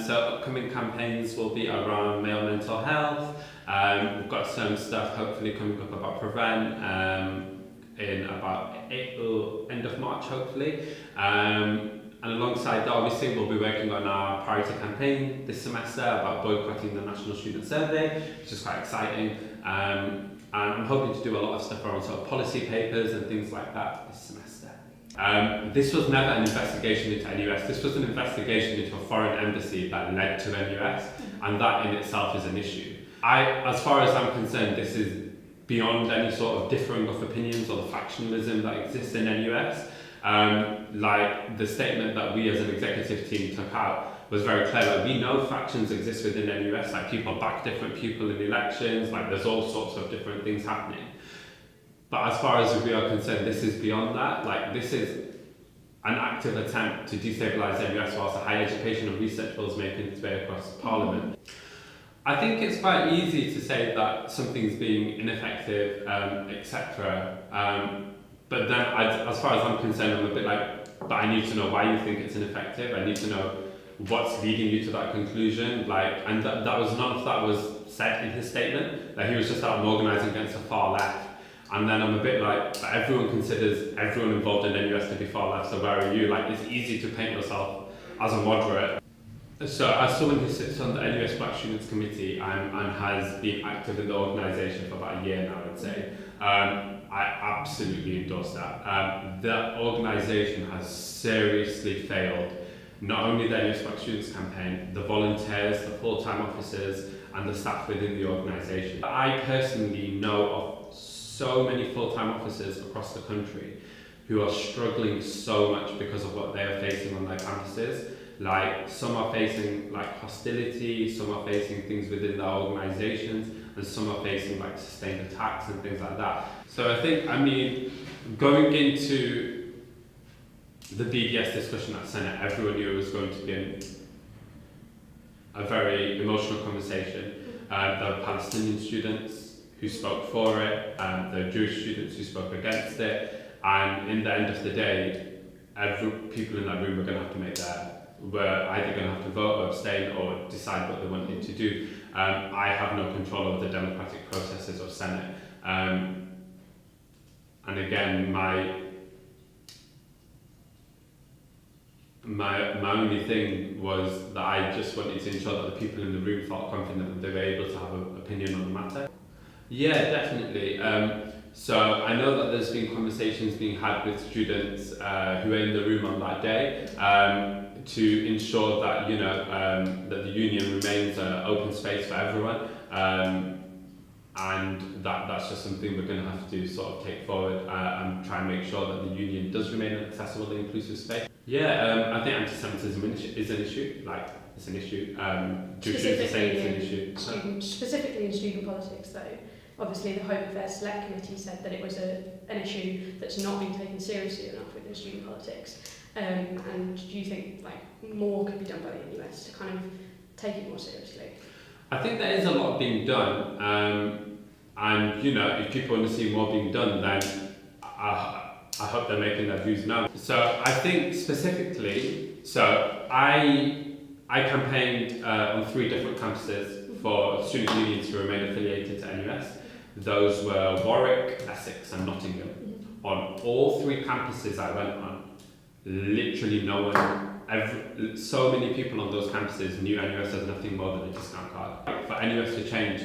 So upcoming campaigns will be around male mental health. We've got some stuff hopefully coming up about Prevent in about April, end of March hopefully. And alongside that, obviously, we'll be working on our priority campaign this semester about boycotting the National Student Survey, which is quite exciting. And I'm hoping to do a lot of stuff around sort of policy papers and things like that this semester. This was never an investigation into NUS. This was an investigation into a foreign embassy that led to NUS, and that in itself is an issue. As far as I'm concerned, this is beyond any sort of differing of opinions or the factionalism that exists in NUS. Like the statement that we as an executive team took out was very clear. Like, we know factions exist within NUS, like people back different people in elections, like there's all sorts of different things happening. But as far as we are concerned, this is beyond that. Like, this is an active attempt to destabilise NUS whilst a higher education and research bill is making its way across Parliament. I think it's quite easy to say that something's being ineffective, etc. But then, as far as I'm concerned, I'm a bit like, but I need to know why you think it's ineffective. I need to know what's leading you to that conclusion. Like, and that was none of that was said in his statement. That he was just out and organising against the far left. And then I'm a bit like, but everyone considers everyone involved in NUS to be far left. So where are you? Like, it's easy to paint yourself as a moderate. So as someone who sits on the NUS Black Students Committee and has been active in the organisation for about a year now, I'd say. I absolutely endorse that. The organisation has seriously failed not only the NUS Black Students campaign, the volunteers, the full-time officers and the staff within the organisation. I personally know of so many full-time officers across the country who are struggling so much because of what they are facing on their campuses. Like, some are facing like hostility, some are facing things within their organisations, and some are facing like sustained attacks and things like that. So I think, I mean, going into the BDS discussion at Senate, everyone knew it was going to be a very emotional conversation. There were Palestinian students who spoke for it, and there were Jewish students who spoke against it, and in the end of the day, people in that room were going to have to make were either going to have to vote or abstain or decide what they wanted to do. I have no control over the democratic processes of Senate. And again, my only thing was that I just wanted to ensure that the people in the room felt confident that they were able to have an opinion on the matter. Yeah, definitely. So I know that there's been conversations being had with students who were in the room on that day to ensure that, you know, that the union remains an open space for everyone. And that's just something we're going to have to sort of take forward and try and make sure that the union does remain an accessible and inclusive space. Yeah, I think anti-Semitism is an issue. Like, it's an issue. Jewish students are saying it's an issue. Specifically in student politics, though, obviously the Home Affairs Select Committee said that it was an issue that's not been taken seriously enough within student politics. And do you think like more could be done by the NUS to kind of take it more seriously? I think there is a lot being done, and you know, if people want to see more being done, then I hope they're making their views known. So I think specifically, I campaigned on 3 different campuses for student unions to remain affiliated to NUS. Those were Warwick, Essex and Nottingham. On all 3 campuses I went on, literally no one, so many people on those campuses knew NUS as nothing more than a discount card. For NUS to change,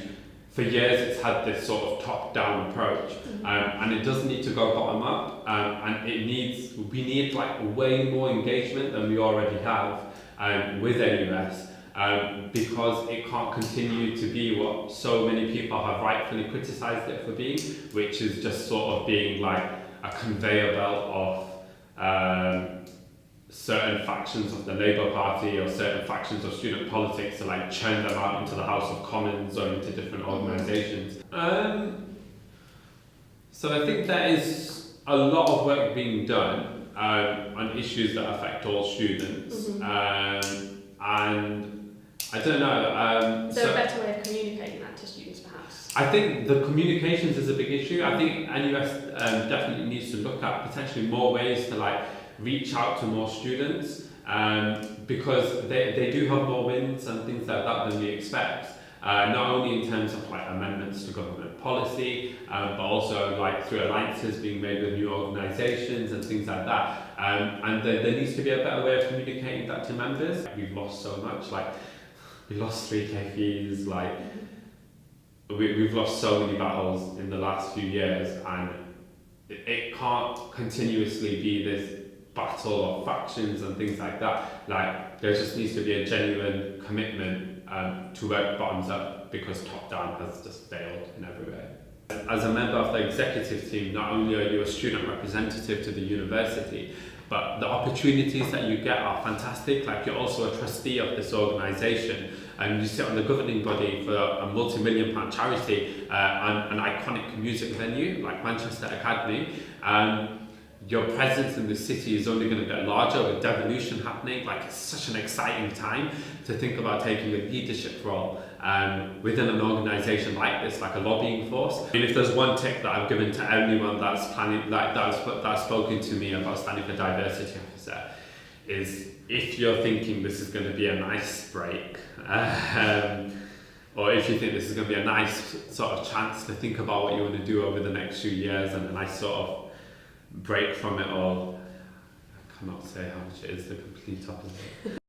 for years it's had this sort of top-down approach, and it does need to go bottom-up, and we need like way more engagement than we already have with NUS, because it can't continue to be what so many people have rightfully criticised it for being, which is just sort of being like a conveyor belt of certain factions of the Labour Party or certain factions of student politics to like churn them out into the House of Commons or into different organisations. So I think there is a lot of work being done on issues that affect all students, and I don't know. Is there a better way of communicating that to students, perhaps? I think the communications is a big issue. I think NUS definitely needs to look at potentially more ways to like reach out to more students. because they do have more wins and things like that than we expect. Not only in terms of like amendments to government policy, but also like through alliances being made with new organisations and things like that. And there needs to be a better way of communicating that to members. We've lost so much, like we lost 3K fees, like we've lost so many battles in the last few years, and it can't continuously be this battle of factions and things like that. Like there just needs to be a genuine commitment to work bottoms up, because top down has just failed in every way. As a member of the executive team, not only are you a student representative to the university, but the opportunities that you get are fantastic. Like you're also a trustee of this organisation, and you sit on the governing body for a multi-million-pound charity and an iconic music venue like Manchester Academy. Your presence in the city is only going to get larger with devolution happening. Like it's such an exciting time to think about taking a leadership role within an organisation like this, like a lobbying force. I mean, if there's one tip that I've given to anyone that's planning, like that's spoken to me about standing for Diversity Officer, is if you're thinking this is going to be a nice break, or if you think this is going to be a nice sort of chance to think about what you want to do over the next few years and a nice sort of break from it all, I cannot say how much it is the complete opposite.